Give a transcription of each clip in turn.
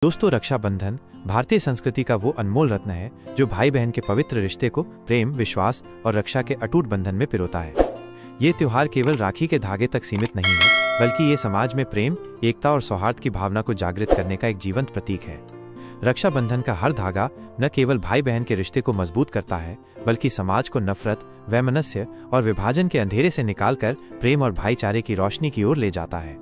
दोस्तों, रक्षाबंधन भारतीय संस्कृति का वो अनमोल रत्न है जो भाई बहन के पवित्र रिश्ते को प्रेम, विश्वास और रक्षा के अटूट बंधन में पिरोता है। ये त्योहार केवल राखी के धागे तक सीमित नहीं है, बल्कि ये समाज में प्रेम, एकता और सौहार्द की भावना को जागृत करने का एक जीवंत प्रतीक है। रक्षाबंधन का हर धागा न केवल भाई बहन के रिश्ते को मजबूत करता है, बल्कि समाज को नफरत, वैमनस्य और विभाजन के अंधेरे से निकालकर प्रेम और भाईचारे की रोशनी की ओर ले जाता है।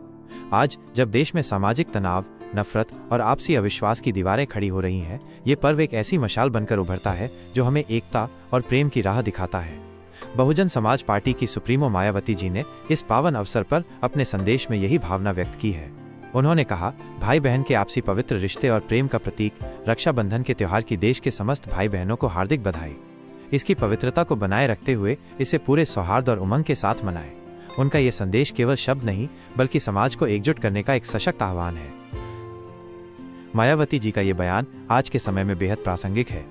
आज जब देश में सामाजिक तनाव, नफरत और आपसी अविश्वास की दीवारें खड़ी हो रही हैं, ये पर्व एक ऐसी मशाल बनकर उभरता है जो हमें एकता और प्रेम की राह दिखाता है। बहुजन समाज पार्टी की सुप्रीमो मायावती जी ने इस पावन अवसर पर अपने संदेश में यही भावना व्यक्त की है। उन्होंने कहा, भाई बहन के आपसी पवित्र रिश्ते और प्रेम का प्रतीक रक्षाबंधन के त्योहार की देश के समस्त भाई बहनों को हार्दिक बधाई। इसकी पवित्रता को बनाए रखते हुए इसे पूरे सौहार्द और उमंग के साथ मनाएं। उनका ये संदेश केवल शब्द नहीं, बल्कि समाज को एकजुट करने का एक सशक्त आह्वान है। मायावती जी का ये बयान आज के समय में बेहद प्रासंगिक है।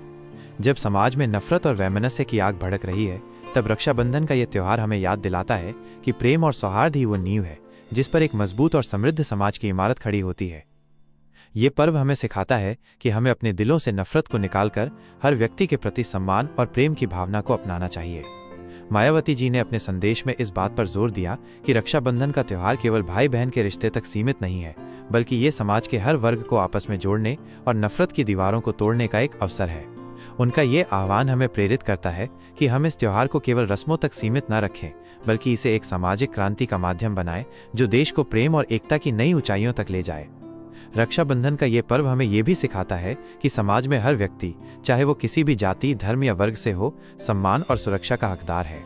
जब समाज में नफरत और वैमनस्य की आग भड़क रही है, तब रक्षाबंधन का यह त्योहार हमें याद दिलाता है कि प्रेम और सौहार्द ही वो नींव है जिस पर एक मजबूत और समृद्ध समाज की इमारत खड़ी होती है। ये पर्व हमें सिखाता है कि हमें अपने दिलों से नफरत को निकालकर हर व्यक्ति के प्रति सम्मान और प्रेम की भावना को अपनाना चाहिए। मायावती जी ने अपने संदेश में इस बात पर जोर दिया कि रक्षाबंधन का त्योहार केवल भाई बहन के रिश्ते तक सीमित नहीं है, बल्कि ये समाज के हर वर्ग को आपस में जोड़ने और नफरत की दीवारों को तोड़ने का एक अवसर है। उनका ये आह्वान हमें प्रेरित करता है कि हम इस त्योहार को केवल रस्मों तक सीमित न रखें, बल्कि इसे एक सामाजिक क्रांति का माध्यम बनाएं जो देश को प्रेम और एकता की नई ऊंचाइयों तक ले जाए। रक्षाबंधन का ये पर्व हमें यह भी सिखाता है कि समाज में हर व्यक्ति, चाहे वो किसी भी जाति, धर्म या वर्ग से हो, सम्मान और सुरक्षा का हकदार है।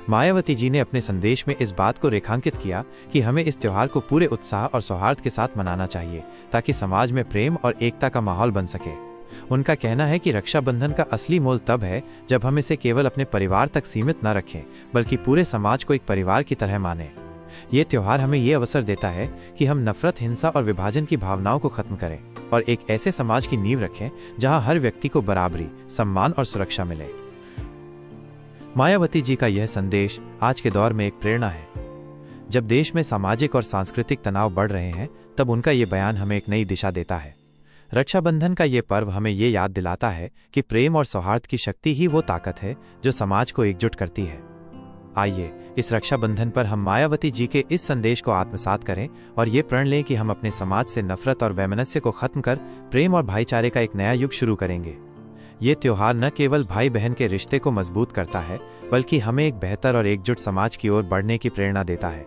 मायावती जी ने अपने संदेश में इस बात को रेखांकित किया कि हमें इस त्योहार को पूरे उत्साह और सौहार्द के साथ मनाना चाहिए, ताकि समाज में प्रेम और एकता का माहौल बन सके। उनका कहना है कि रक्षाबंधन का असली मोल तब है जब हम इसे केवल अपने परिवार तक सीमित न रखें, बल्कि पूरे समाज को एक परिवार की तरह माने। ये त्योहार हमें ये अवसर देता है कि हम नफरत, हिंसा और विभाजन की भावनाओं को खत्म करें और एक ऐसे समाज की नींव रखें जहां हर व्यक्ति को बराबरी, सम्मान और सुरक्षा मिले। मायावती जी का यह संदेश आज के दौर में एक प्रेरणा है। जब देश में सामाजिक और सांस्कृतिक तनाव बढ़ रहे हैं, तब उनका ये बयान हमें एक नई दिशा देता है। रक्षाबंधन का ये पर्व हमें ये याद दिलाता है कि प्रेम और सौहार्द की शक्ति ही वो ताकत है जो समाज को एकजुट करती है। आइए इस रक्षाबंधन पर हम मायावती जी के इस संदेश को आत्मसात करें और ये प्रण लें कि हम अपने समाज से नफरत और वैमनस्य को खत्म कर प्रेम और भाईचारे का एक नया युग शुरू करेंगे। ये त्योहार न केवल भाई बहन के रिश्ते को मजबूत करता है, बल्कि हमें एक बेहतर और एकजुट समाज की ओर बढ़ने की प्रेरणा देता है।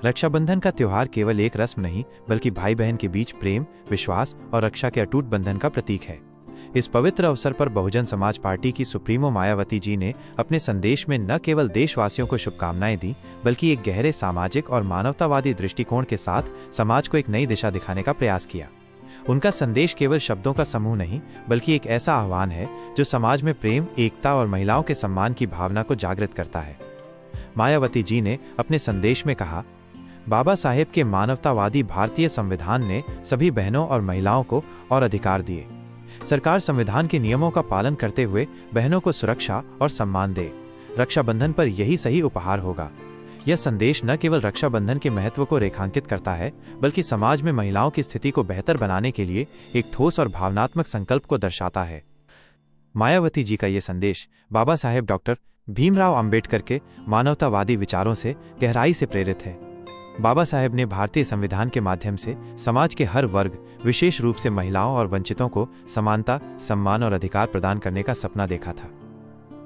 रक्षाबंधन का त्योहार केवल एक रस्म नहीं, बल्कि भाई बहन के बीच प्रेम, विश्वास और रक्षा के अटूट बंधन का प्रतीक है। इस पवित्र अवसर पर बहुजन समाज पार्टी की सुप्रीमो मायावती जी ने अपने संदेश में न केवल देशवासियों को शुभकामनाएं दी, बल्कि एक गहरे सामाजिक और मानवतावादी दृष्टिकोण के साथ समाज को एक नई दिशा दिखाने का प्रयास किया। उनका संदेश केवल शब्दों का समूह नहीं, बल्कि एक ऐसा आह्वान है जो समाज में प्रेम, एकता और महिलाओं के सम्मान की भावना को जागृत करता है। मायावती जी ने अपने संदेश में कहा, बाबा साहेब के मानवतावादी भारतीय संविधान ने सभी बहनों और महिलाओं को और अधिकार दिए। सरकार संविधान के नियमों का पालन करते हुए बहनों को सुरक्षा और सम्मान दे। रक्षाबंधन पर यही सही उपहार होगा। यह संदेश न केवल रक्षाबंधन के महत्व को रेखांकित करता है, बल्कि समाज में महिलाओं की स्थिति को बेहतर बनाने के लिए एक ठोस और भावनात्मक संकल्प को दर्शाता है। मायावती जी का ये संदेश बाबा साहेब डॉक्टर भीमराव अंबेडकर के मानवतावादी विचारों से गहराई से प्रेरित है। बाबा साहेब ने भारतीय संविधान के माध्यम से समाज के हर वर्ग, विशेष रूप से महिलाओं और वंचितों को समानता, सम्मान और अधिकार प्रदान करने का सपना देखा था।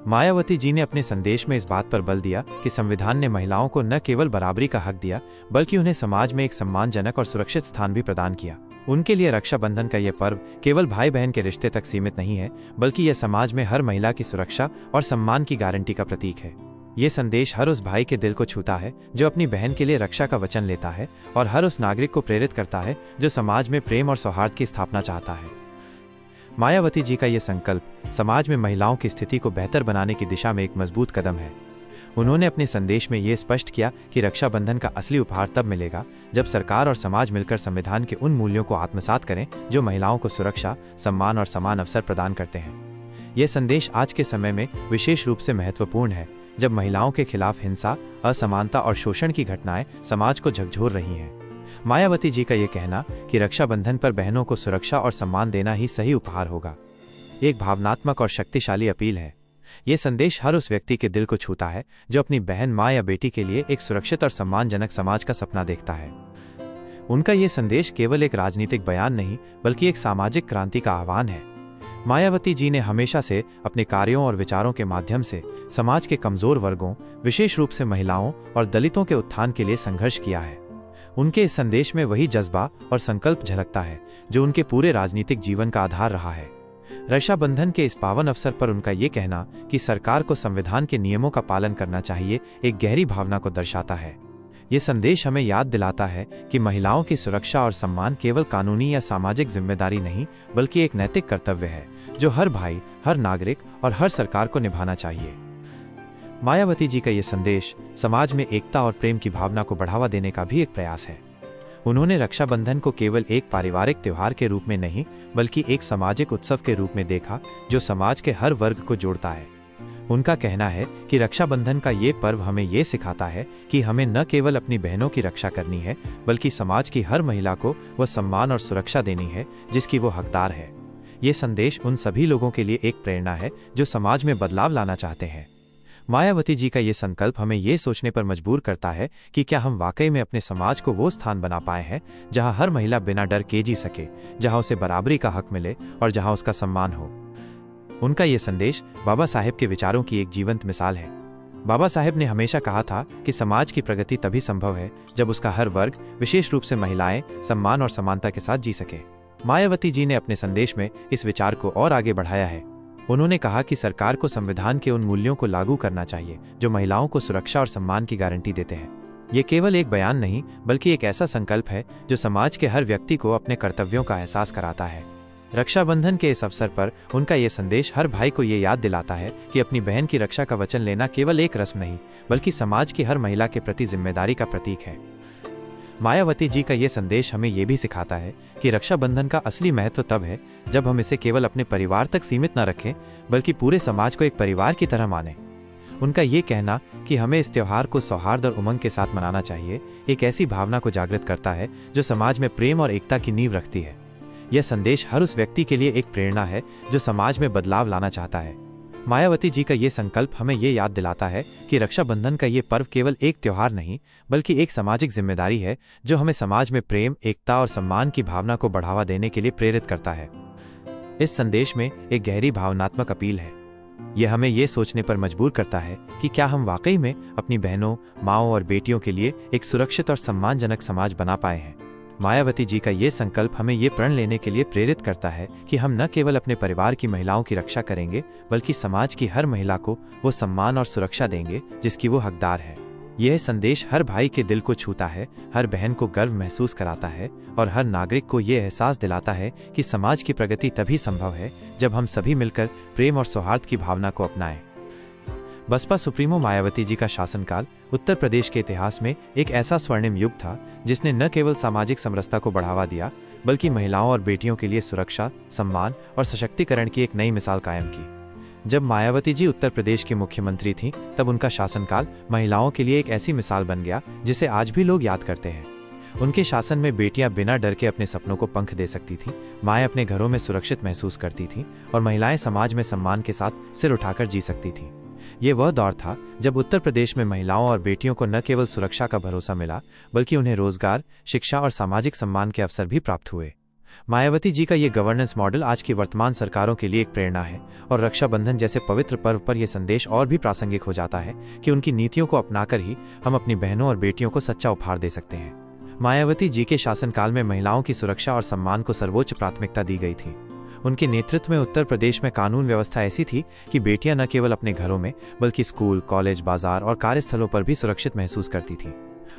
मायावती जी ने अपने संदेश में इस बात पर बल दिया कि संविधान ने महिलाओं को न केवल बराबरी का हक दिया, बल्कि उन्हें समाज में एक सम्मानजनक और सुरक्षित स्थान भी प्रदान किया। उनके लिए रक्षाबंधन का यह पर्व केवल भाई बहन के रिश्ते तक सीमित नहीं है, बल्कि यह समाज में हर महिला की सुरक्षा और सम्मान की गारंटी का प्रतीक है। ये संदेश हर उस भाई के दिल को छूता है जो अपनी बहन के लिए रक्षा का वचन लेता है, और हर उस नागरिक को प्रेरित करता है जो समाज में प्रेम और सौहार्द की स्थापना चाहता है। मायावती जी का ये संकल्प समाज में महिलाओं की स्थिति को बेहतर बनाने की दिशा में एक मजबूत कदम है। उन्होंने अपने संदेश में ये स्पष्ट किया कि रक्षाबंधन का असली उपहार तब मिलेगा जब सरकार और समाज मिलकर संविधान के उन मूल्यों को आत्मसात करें जो महिलाओं को सुरक्षा, सम्मान और समान अवसर प्रदान करते हैं। यह संदेश आज के समय में विशेष रूप से महत्वपूर्ण है, जब महिलाओं के खिलाफ हिंसा, असमानता और शोषण की घटनाएं समाज को झकझोर रही हैं। मायावती जी का ये कहना कि रक्षाबंधन पर बहनों को सुरक्षा और सम्मान देना ही सही उपहार होगा, एक भावनात्मक और शक्तिशाली अपील है। ये संदेश हर उस व्यक्ति के दिल को छूता है जो अपनी बहन, माँ या बेटी के लिए एक सुरक्षित और सम्मानजनक समाज का सपना देखता है। उनका ये संदेश केवल एक राजनीतिक बयान नहीं बल्कि एक सामाजिक क्रांति का आह्वान है। मायावती जी ने हमेशा से अपने कार्यों और विचारों के माध्यम से समाज के कमजोर वर्गों, विशेष रूप से महिलाओं और दलितों के उत्थान के लिए संघर्ष किया है। उनके इस संदेश में वही जज्बा और संकल्प झलकता है जो उनके पूरे राजनीतिक जीवन का आधार रहा है। रक्षाबंधन के इस पावन अवसर पर उनका ये कहना कि सरकार को संविधान के नियमों का पालन करना चाहिए एक गहरी भावना को दर्शाता है। ये संदेश हमें याद दिलाता है कि महिलाओं की सुरक्षा और सम्मान केवल कानूनी या सामाजिक जिम्मेदारी नहीं बल्कि एक नैतिक कर्तव्य है जो हर भाई, हर नागरिक और हर सरकार को निभाना चाहिए। मायावती जी का ये संदेश समाज में एकता और प्रेम की भावना को बढ़ावा देने का भी एक प्रयास है। उन्होंने रक्षाबंधन को केवल एक पारिवारिक त्योहार के रूप में नहीं बल्कि एक सामाजिक उत्सव के रूप में देखा जो समाज के हर वर्ग को जोड़ता है। उनका कहना है कि रक्षाबंधन का ये पर्व हमें ये सिखाता है कि हमें न केवल अपनी बहनों की रक्षा करनी है बल्कि समाज की हर महिला को वह सम्मान और सुरक्षा देनी है जिसकी वो हकदार है। ये संदेश उन सभी लोगों के लिए एक प्रेरणा है जो समाज में बदलाव लाना चाहते हैं। मायावती जी का ये संकल्प हमें ये सोचने पर मजबूर करता है कि क्या हम वाकई में अपने समाज को वो स्थान बना पाए हैं जहां हर महिला बिना डर के जी सके, जहां उसे बराबरी का हक मिले और जहां उसका सम्मान हो। उनका ये संदेश बाबा साहेब के विचारों की एक जीवंत मिसाल है। बाबा साहेब ने हमेशा कहा था कि समाज की प्रगति तभी संभव है जब उसका हर वर्ग, विशेष रूप से महिलाएं, सम्मान और समानता के साथ जी सके। मायावती जी ने अपने संदेश में इस विचार को और आगे बढ़ाया है। उन्होंने कहा कि सरकार को संविधान के उन मूल्यों को लागू करना चाहिए जो महिलाओं को सुरक्षा और सम्मान की गारंटी देते हैं। ये केवल एक बयान नहीं बल्कि एक ऐसा संकल्प है जो समाज के हर व्यक्ति को अपने कर्तव्यों का एहसास कराता है। रक्षाबंधन के इस अवसर पर उनका ये संदेश हर भाई को ये याद दिलाता है कि अपनी बहन की रक्षा का वचन लेना केवल एक रस्म नहीं बल्कि समाज की हर महिला के प्रति जिम्मेदारी का प्रतीक है। मायावती जी का ये संदेश हमें ये भी सिखाता है कि रक्षाबंधन का असली महत्व तब है जब हम इसे केवल अपने परिवार तक सीमित न रखें बल्कि पूरे समाज को एक परिवार की तरह मानें। उनका ये कहना कि हमें इस त्योहार को सौहार्द और उमंग के साथ मनाना चाहिए एक ऐसी भावना को जागृत करता है जो समाज में प्रेम और एकता की नींव रखती है। यह संदेश हर उस व्यक्ति के लिए एक प्रेरणा है जो समाज में बदलाव लाना चाहता है। मायावती जी का ये संकल्प हमें ये याद दिलाता है कि रक्षाबंधन का ये पर्व केवल एक त्योहार नहीं बल्कि एक सामाजिक जिम्मेदारी है जो हमें समाज में प्रेम, एकता और सम्मान की भावना को बढ़ावा देने के लिए प्रेरित करता है। इस संदेश में एक गहरी भावनात्मक अपील है। यह हमें ये सोचने पर मजबूर करता है कि क्या हम वाकई में अपनी बहनों, माँओं और बेटियों के लिए एक सुरक्षित और सम्मानजनक समाज बना पाए हैं। मायावती जी का ये संकल्प हमें ये प्रण लेने के लिए प्रेरित करता है कि हम न केवल अपने परिवार की महिलाओं की रक्षा करेंगे बल्कि समाज की हर महिला को वो सम्मान और सुरक्षा देंगे जिसकी वो हकदार है। यह संदेश हर भाई के दिल को छूता है, हर बहन को गर्व महसूस कराता है और हर नागरिक को ये एहसास दिलाता है कि समाज की प्रगति तभी संभव है जब हम सभी मिलकर प्रेम और सौहार्द की भावना को अपनाएं। बसपा सुप्रीमो मायावती जी का शासनकाल उत्तर प्रदेश के इतिहास में एक ऐसा स्वर्णिम युग था जिसने न केवल सामाजिक समरसता को बढ़ावा दिया बल्कि महिलाओं और बेटियों के लिए सुरक्षा, सम्मान और सशक्तिकरण की एक नई मिसाल कायम की। जब मायावती जी उत्तर प्रदेश की मुख्यमंत्री थीं, तब उनका शासनकाल महिलाओं के लिए एक ऐसी मिसाल बन गया जिसे आज भी लोग याद करते हैं। उनके शासन में बेटियां बिना डर के अपने सपनों को पंख दे सकती थीं, माएँ अपने घरों में सुरक्षित महसूस करती थीं और महिलाएं समाज में सम्मान के साथ सिर उठाकर जी सकती थीं। ये वह दौर था जब उत्तर प्रदेश में महिलाओं और बेटियों को न केवल सुरक्षा का भरोसा मिला बल्कि उन्हें रोजगार, शिक्षा और सामाजिक सम्मान के अवसर भी प्राप्त हुए। मायावती जी का ये गवर्नेंस मॉडल आज की वर्तमान सरकारों के लिए एक प्रेरणा है और रक्षाबंधन जैसे पवित्र पर्व पर यह संदेश और भी प्रासंगिक हो जाता है कि उनकी नीतियों को अपनाकर ही हम अपनी बहनों और बेटियों को सच्चा उपहार दे सकते हैं। मायावती जी के शासनकाल में महिलाओं की सुरक्षा और सम्मान को सर्वोच्च प्राथमिकता दी गई थी। उनके नेतृत्व में उत्तर प्रदेश में कानून व्यवस्था ऐसी थी कि बेटियां न केवल अपने घरों में बल्कि स्कूल, कॉलेज, बाजार और कार्यस्थलों पर भी सुरक्षित महसूस करती थीं।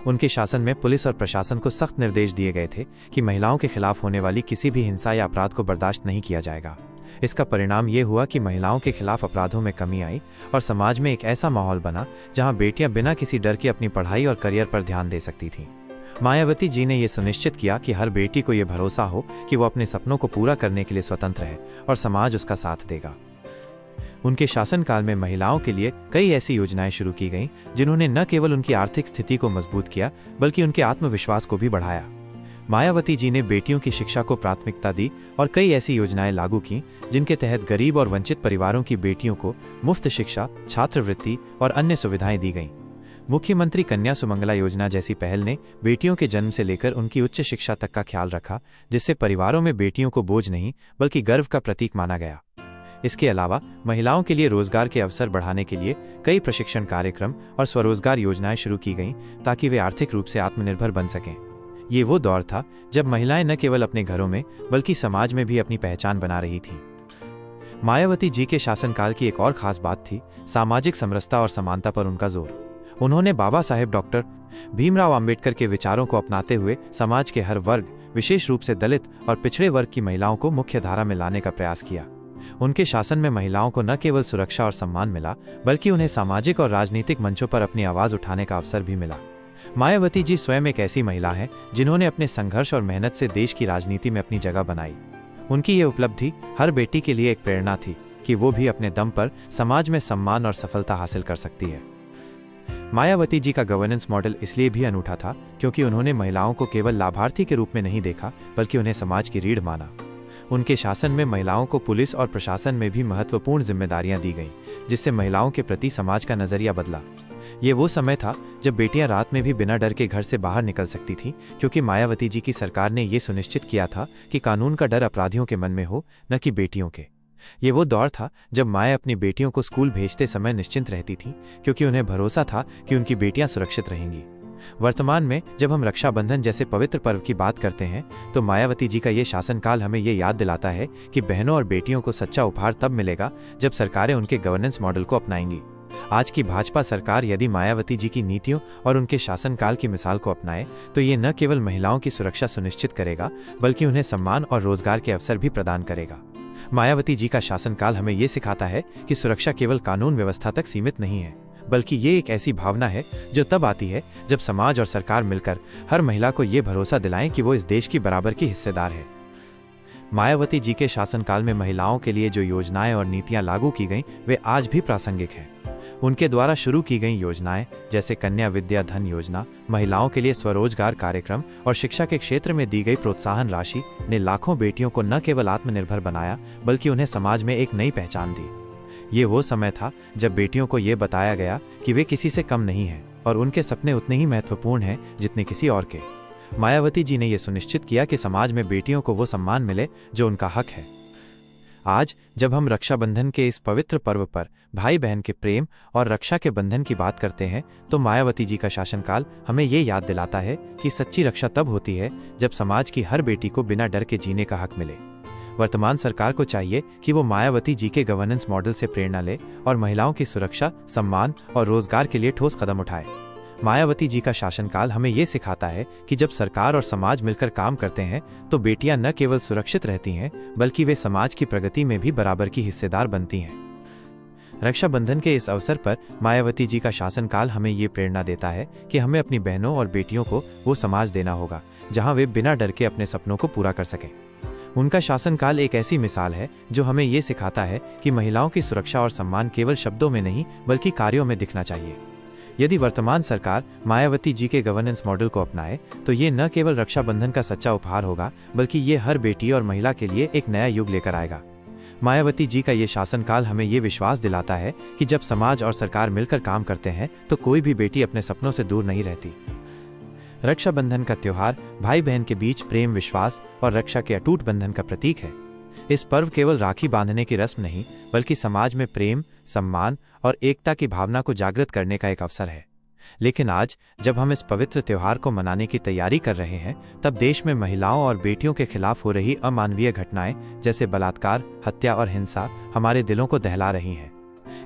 उनके शासन में पुलिस और प्रशासन को सख्त निर्देश दिए गए थे कि महिलाओं के खिलाफ होने वाली किसी भी हिंसा या अपराध को बर्दाश्त नहीं किया जाएगा। इसका परिणाम ये हुआ कि महिलाओं के खिलाफ अपराधों में कमी आई और समाज में एक ऐसा माहौल बना जहां बेटियां बिना किसी डर के अपनी पढ़ाई और करियर पर ध्यान दे सकती थीं। मायावती जी ने यह सुनिश्चित किया कि हर बेटी को यह भरोसा हो कि वो अपने सपनों को पूरा करने के लिए स्वतंत्र है और समाज उसका साथ देगा। उनके शासनकाल में महिलाओं के लिए कई ऐसी योजनाएं शुरू की गईं जिन्होंने न केवल उनकी आर्थिक स्थिति को मजबूत किया बल्कि उनके आत्मविश्वास को भी बढ़ाया। मायावती जी ने बेटियों की शिक्षा को प्राथमिकता दी और कई ऐसी योजनाएं लागू की जिनके तहत गरीब और वंचित परिवारों की बेटियों को मुफ्त शिक्षा, छात्रवृत्ति और अन्य सुविधाएं दी गईं। मुख्यमंत्री कन्या सुमंगला योजना जैसी पहल ने बेटियों के जन्म से लेकर उनकी उच्च शिक्षा तक का ख्याल रखा, जिससे परिवारों में बेटियों को बोझ नहीं बल्कि गर्व का प्रतीक माना गया। इसके अलावा महिलाओं के लिए रोजगार के अवसर बढ़ाने के लिए कई प्रशिक्षण कार्यक्रम और स्वरोजगार योजनाएं शुरू की गईं ताकि वे आर्थिक रूप से आत्मनिर्भर बन सकें। ये वो दौर था जब महिलाएं न केवल अपने घरों में बल्कि समाज में भी अपनी पहचान बना रही थीं। मायावती जी के शासनकाल की एक और खास बात थी सामाजिक समरसता और समानता पर उनका जोर। उन्होंने बाबा साहेब डॉक्टर भीमराव अंबेडकर के विचारों को अपनाते हुए समाज के हर वर्ग, विशेष रूप से दलित और पिछड़े वर्ग की महिलाओं को मुख्य धारा में लाने का प्रयास किया। उनके शासन में महिलाओं को न केवल सुरक्षा और सम्मान मिला बल्कि उन्हें सामाजिक और राजनीतिक मंचों पर अपनी आवाज उठाने का अवसर भी मिला। मायावती जी स्वयं एक ऐसी महिला हैं जिन्होंने अपने संघर्ष और मेहनत से देश की राजनीति में अपनी जगह बनाई। उनकी ये उपलब्धि हर बेटी के लिए एक प्रेरणा थी कि वो भी अपने दम पर समाज में सम्मान और सफलता हासिल कर सकती है। मायावती जी का गवर्नेंस मॉडल इसलिए भी अनूठा था क्योंकि उन्होंने महिलाओं को केवल लाभार्थी के रूप में नहीं देखा बल्कि उन्हें समाज की रीढ़ माना। उनके शासन में महिलाओं को पुलिस और प्रशासन में भी महत्वपूर्ण जिम्मेदारियां दी गईं, जिससे महिलाओं के प्रति समाज का नजरिया बदला। ये वो समय था जब बेटियां रात में भी बिना डर के घर से बाहर निकल सकती थीं, क्योंकि मायावती जी की सरकार ने ये सुनिश्चित किया था कि कानून का डर अपराधियों के मन में हो, न कि बेटियों के। ये वो दौर था जब माएँ अपनी बेटियों को स्कूल भेजते समय निश्चिंत रहती थीं, क्योंकि उन्हें भरोसा था कि उनकी बेटियां सुरक्षित रहेंगी। वर्तमान में जब हम रक्षाबंधन जैसे पवित्र पर्व की बात करते हैं तो मायावती जी का ये शासनकाल हमें ये याद दिलाता है कि बहनों और बेटियों को सच्चा उपहार तब मिलेगा जब सरकारें उनके गवर्नेंस मॉडल को अपनाएंगी। आज की भाजपा सरकार यदि मायावती जी की नीतियों और उनके शासनकाल की मिसाल को अपनाए तो ये न केवल महिलाओं की सुरक्षा सुनिश्चित करेगा बल्कि उन्हें सम्मान और रोजगार के अवसर भी प्रदान करेगा। मायावती जी का शासनकाल हमें ये सिखाता है कि सुरक्षा केवल कानून व्यवस्था तक सीमित नहीं है, बल्कि ये एक ऐसी भावना है जो तब आती है जब समाज और सरकार मिलकर हर महिला को ये भरोसा दिलाएं कि वो इस देश की बराबर की हिस्सेदार है। मायावती जी के शासनकाल में महिलाओं के लिए जो योजनाएं और नीतियां लागू की गईं, वे आज भी प्रासंगिक हैं। उनके द्वारा शुरू की गई योजनाएं जैसे कन्या विद्या धन योजना, महिलाओं के लिए स्वरोजगार कार्यक्रम और शिक्षा के क्षेत्र में दी गई प्रोत्साहन राशि ने लाखों बेटियों को न केवल आत्मनिर्भर बनाया बल्कि उन्हें समाज में एक नई पहचान दी। ये वो समय था जब बेटियों को ये बताया गया कि वे किसी से कम नहीं हैं और उनके सपने उतने ही महत्वपूर्ण हैं जितने किसी और के। मायावती जी ने यह सुनिश्चित किया कि समाज में बेटियों को वो सम्मान मिले जो उनका हक है। आज जब हम रक्षाबंधन के इस पवित्र पर्व पर भाई बहन के प्रेम और रक्षा के बंधन की बात करते हैं तो मायावती जी का शासनकाल हमें ये याद दिलाता है कि सच्ची रक्षा तब होती है जब समाज की हर बेटी को बिना डर के जीने का हक मिले। वर्तमान सरकार को चाहिए कि वो मायावती जी के गवर्नेंस मॉडल से प्रेरणा ले और महिलाओं की सुरक्षा, सम्मान और रोजगार के लिए ठोस कदम उठाए। मायावती जी का शासनकाल हमें ये सिखाता है कि जब सरकार और समाज मिलकर काम करते हैं तो बेटियां न केवल सुरक्षित रहती हैं बल्कि वे समाज की प्रगति में भी बराबर की हिस्सेदार बनती हैं। रक्षाबंधन के इस अवसर पर मायावती जी का शासनकाल हमें ये प्रेरणा देता है कि हमें अपनी बहनों और बेटियों को वो समाज देना होगा जहां वे बिना डर के अपने सपनों को पूरा कर सकें। उनका शासनकाल एक ऐसी मिसाल है जो हमें ये सिखाता है कि महिलाओं की सुरक्षा और सम्मान केवल शब्दों में नहीं बल्कि कार्यों में दिखना चाहिए। यदि वर्तमान सरकार मायावती जी के गवर्नेंस मॉडल को अपनाए तो ये न केवल रक्षाबंधन का सच्चा उपहार होगा बल्कि ये हर बेटी और महिला के लिए एक नया युग लेकर आएगा। मायावती जी का ये शासनकाल हमें ये विश्वास दिलाता है कि जब समाज और सरकार मिलकर काम करते हैं तो कोई भी बेटी अपने सपनों से दूर नहीं रहती। रक्षाबंधन का त्योहार भाई बहन के बीच प्रेम, विश्वास और रक्षा के अटूट बंधन का प्रतीक है। इस पर्व केवल राखी बांधने की रस्म नहीं बल्कि समाज में प्रेम, सम्मान और एकता की भावना को जागृत करने का एक अवसर है। लेकिन आज जब हम इस पवित्र त्योहार को मनाने की तैयारी कर रहे हैं तब देश में महिलाओं और बेटियों के खिलाफ हो रही अमानवीय घटनाएं जैसे बलात्कार, हत्या और हिंसा हमारे दिलों को दहला रही हैं।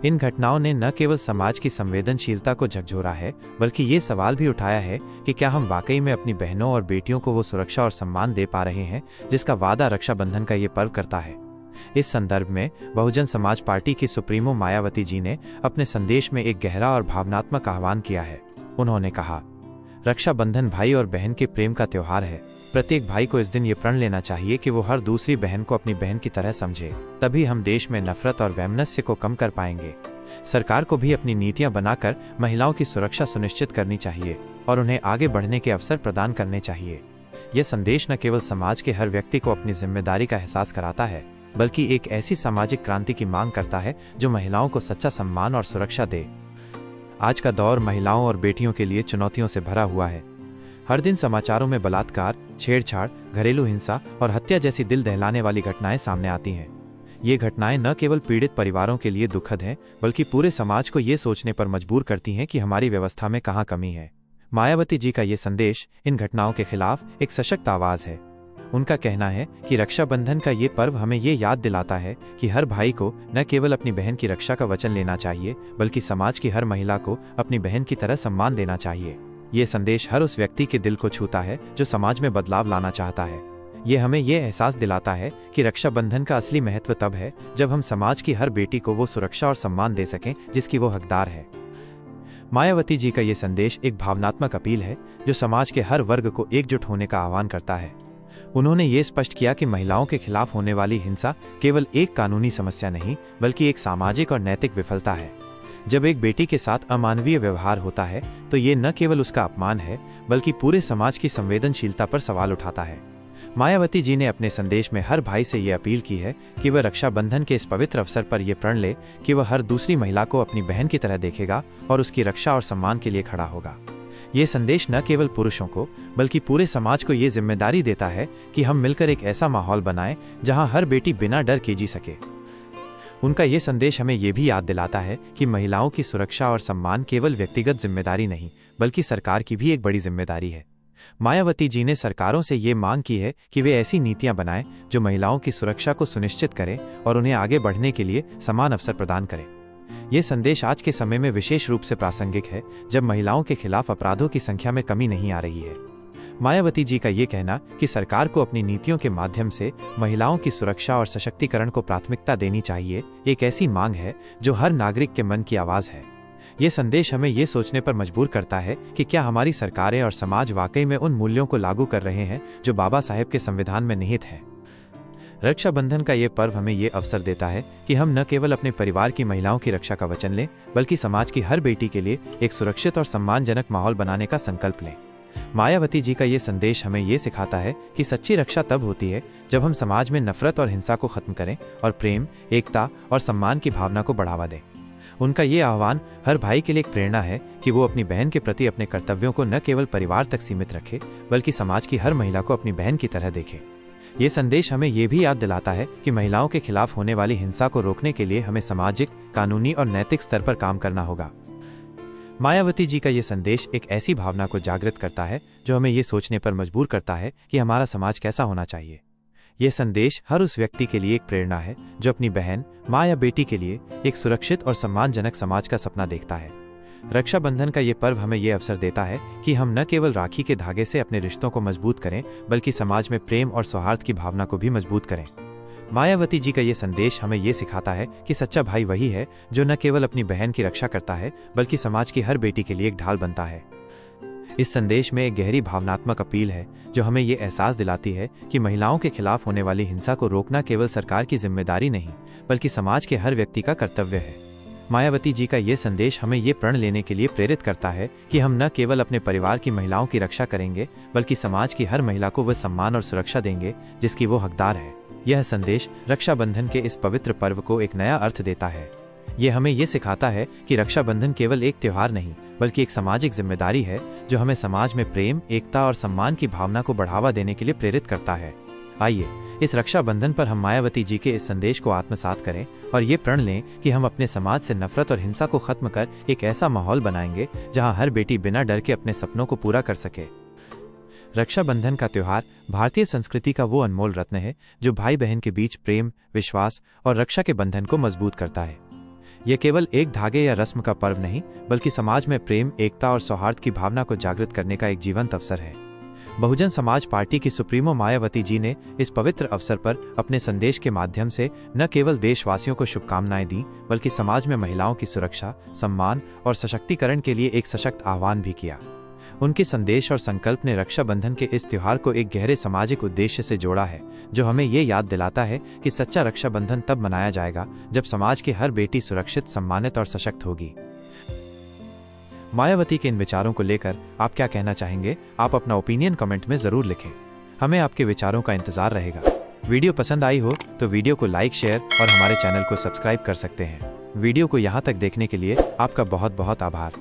इन घटनाओं ने न केवल समाज की संवेदनशीलता को झकझोरा है बल्कि ये सवाल भी उठाया है कि क्या हम वाकई में अपनी बहनों और बेटियों को वो सुरक्षा और सम्मान दे पा रहे हैं जिसका वादा रक्षाबंधन का ये पर्व करता है। इस संदर्भ में बहुजन समाज पार्टी की सुप्रीमो मायावती जी ने अपने संदेश में एक गहरा और भावनात्मक आह्वान किया है। उन्होंने कहा, रक्षाबंधन भाई और बहन के प्रेम का त्योहार है। प्रत्येक भाई को इस दिन ये प्रण लेना चाहिए कि वो हर दूसरी बहन को अपनी बहन की तरह समझे, तभी हम देश में नफरत और वैमनस्य को कम कर पाएंगे। सरकार को भी अपनी नीतियां बनाकर महिलाओं की सुरक्षा सुनिश्चित करनी चाहिए और उन्हें आगे बढ़ने के अवसर प्रदान करने चाहिए। यह संदेश न केवल समाज के हर व्यक्ति को अपनी जिम्मेदारी का एहसास कराता है, बल्कि एक ऐसी सामाजिक क्रांति की मांग करता है जो महिलाओं को सच्चा सम्मान और सुरक्षा दे। आज का दौर महिलाओं और बेटियों के लिए चुनौतियों से भरा हुआ है। हर दिन समाचारों में बलात्कार, छेड़छाड़, घरेलू हिंसा और हत्या जैसी दिल दहलाने वाली घटनाएं सामने आती हैं। ये घटनाएं न केवल पीड़ित परिवारों के लिए दुखद हैं, बल्कि पूरे समाज को ये सोचने पर मजबूर करती हैं कि हमारी व्यवस्था में कहाँ कमी है। मायावती जी का ये संदेश इन घटनाओं के खिलाफ एक सशक्त आवाज है। उनका कहना है कि रक्षाबंधन का ये पर्व हमें ये याद दिलाता है कि हर भाई को न केवल अपनी बहन की रक्षा का वचन लेना चाहिए, बल्कि समाज की हर महिला को अपनी बहन की तरह सम्मान देना चाहिए। ये संदेश हर उस व्यक्ति के दिल को छूता है जो समाज में बदलाव लाना चाहता है। ये हमें ये एहसास दिलाता है कि रक्षाबंधन का असली महत्व तब है जब हम समाज की हर बेटी को वो सुरक्षा और सम्मान दे सकें जिसकी वो हकदार है। मायावती जी का ये संदेश एक भावनात्मक अपील है जो समाज के हर वर्ग को एकजुट होने का आह्वान करता है। उन्होंने ये स्पष्ट किया कि महिलाओं के खिलाफ होने वाली हिंसा केवल एक कानूनी समस्या नहीं, बल्कि एक सामाजिक और नैतिक विफलता है। जब एक बेटी के साथ अमानवीय व्यवहार होता है तो ये न केवल उसका अपमान है, बल्कि पूरे समाज की संवेदनशीलता पर सवाल उठाता है। मायावती जी ने अपने संदेश में हर भाई से ये अपील की है कि वह रक्षाबंधन के इस पवित्र अवसर पर यह प्रण ले कि वह हर दूसरी महिला को अपनी बहन की तरह देखेगा और उसकी रक्षा और सम्मान के लिए खड़ा होगा। ये संदेश न केवल पुरुषों को, बल्कि पूरे समाज को ये जिम्मेदारी देता है कि हम मिलकर एक ऐसा माहौल बनाएं जहां हर बेटी बिना डर के जी सके। उनका ये संदेश हमें ये भी याद दिलाता है कि महिलाओं की सुरक्षा और सम्मान केवल व्यक्तिगत जिम्मेदारी नहीं, बल्कि सरकार की भी एक बड़ी जिम्मेदारी है। मायावती जी ने सरकारों से ये मांग की है कि वे ऐसी नीतियां बनाएं जो महिलाओं की सुरक्षा को सुनिश्चित करें और उन्हें आगे बढ़ने के लिए समान अवसर प्रदान करें। ये संदेश आज के समय में विशेष रूप से प्रासंगिक है जब महिलाओं के खिलाफ अपराधों की संख्या में कमी नहीं आ रही है। मायावती जी का ये कहना कि सरकार को अपनी नीतियों के माध्यम से महिलाओं की सुरक्षा और सशक्तिकरण को प्राथमिकता देनी चाहिए, एक ऐसी मांग है जो हर नागरिक के मन की आवाज है। ये संदेश हमें ये सोचने पर मजबूर करता है कि क्या हमारी सरकारें और समाज वाकई में उन मूल्यों को लागू कर रहे हैं जो बाबा साहेब के संविधान में निहित हैं। रक्षाबंधन का ये पर्व हमें ये अवसर देता है कि हम न केवल अपने परिवार की महिलाओं की रक्षा का वचन लें, बल्कि समाज की हर बेटी के लिए एक सुरक्षित और सम्मानजनक माहौल बनाने का संकल्प लें। मायावती जी का ये संदेश हमें ये सिखाता है कि सच्ची रक्षा तब होती है जब हम समाज में नफरत और हिंसा को खत्म करें और प्रेम, एकता और सम्मान की भावना को बढ़ावा दें। उनका ये आह्वान हर भाई के लिए एक प्रेरणा है कि वो अपनी बहन के प्रति अपने कर्तव्यों को न केवल परिवार तक सीमित रखे, बल्कि समाज की हर महिला को अपनी बहन की तरह देखे। ये संदेश हमें ये भी याद दिलाता है कि महिलाओं के खिलाफ होने वाली हिंसा को रोकने के लिए हमें सामाजिक, कानूनी और नैतिक स्तर पर काम करना होगा। मायावती जी का ये संदेश एक ऐसी भावना को जागृत करता है जो हमें ये सोचने पर मजबूर करता है कि हमारा समाज कैसा होना चाहिए। ये संदेश हर उस व्यक्ति के लिए एक प्रेरणा है जो अपनी बहन, माँ या बेटी के लिए एक सुरक्षित और सम्मानजनक समाज का सपना देखता है। रक्षाबंधन का ये पर्व हमें ये अवसर देता है कि हम न केवल राखी के धागे से अपने रिश्तों को मजबूत करें, बल्कि समाज में प्रेम और सौहार्द की भावना को भी मजबूत करें। मायावती जी का ये संदेश हमें ये सिखाता है कि सच्चा भाई वही है जो न केवल अपनी बहन की रक्षा करता है, बल्कि समाज की हर बेटी के लिए एक ढाल बनता है। इस संदेश में एक गहरी भावनात्मक अपील है जो हमें ये एहसास दिलाती है कि महिलाओं के खिलाफ होने वाली हिंसा को रोकना केवल सरकार की जिम्मेदारी नहीं, बल्कि समाज के हर व्यक्ति का कर्तव्य है। मायावती जी का ये संदेश हमें ये प्रण लेने के लिए प्रेरित करता है कि हम न केवल अपने परिवार की महिलाओं की रक्षा करेंगे, बल्कि समाज की हर महिला को वह सम्मान और सुरक्षा देंगे जिसकी वो हकदार है। यह संदेश रक्षाबंधन के इस पवित्र पर्व को एक नया अर्थ देता है। ये हमें ये सिखाता है कि रक्षाबंधन केवल एक त्योहार नहीं, बल्कि एक सामाजिक जिम्मेदारी है जो हमें समाज में प्रेम, एकता और सम्मान की भावना को बढ़ावा देने के लिए प्रेरित करता है। आइए इस रक्षाबंधन पर हम मायावती जी के इस संदेश को आत्मसात करें और ये प्रण लें कि हम अपने समाज से नफरत और हिंसा को खत्म कर एक ऐसा माहौल बनाएंगे जहां हर बेटी बिना डर के अपने सपनों को पूरा कर सके। रक्षाबंधन का त्योहार भारतीय संस्कृति का वो अनमोल रत्न है जो भाई बहन के बीच प्रेम, विश्वास और रक्षा के बंधन को मजबूत करता है। यह केवल एक धागे या रस्म का पर्व नहीं, बल्कि समाज में प्रेम, एकता और सौहार्द की भावना को जागृत करने का एक जीवंत अवसर है। बहुजन समाज पार्टी की सुप्रीमो मायावती जी ने इस पवित्र अवसर पर अपने संदेश के माध्यम से न केवल देशवासियों को शुभकामनाएं दी, बल्कि समाज में महिलाओं की सुरक्षा, सम्मान और सशक्तिकरण के लिए एक सशक्त आह्वान भी किया। उनके संदेश और संकल्प ने रक्षाबंधन के इस त्योहार को एक गहरे सामाजिक उद्देश्य से जोड़ा है, जो हमें ये याद दिलाता है कि सच्चा रक्षाबंधन तब मनाया जाएगा जब समाज की हर बेटी सुरक्षित, सम्मानित और सशक्त होगी। मायावती के इन विचारों को लेकर आप क्या कहना चाहेंगे? आप अपना ओपिनियन कमेंट में जरूर लिखें। हमें आपके विचारों का इंतजार रहेगा। वीडियो पसंद आई हो तो वीडियो को लाइक, शेयर और हमारे चैनल को सब्सक्राइब कर सकते हैं। वीडियो को यहाँ तक देखने के लिए आपका बहुत बहुत आभार।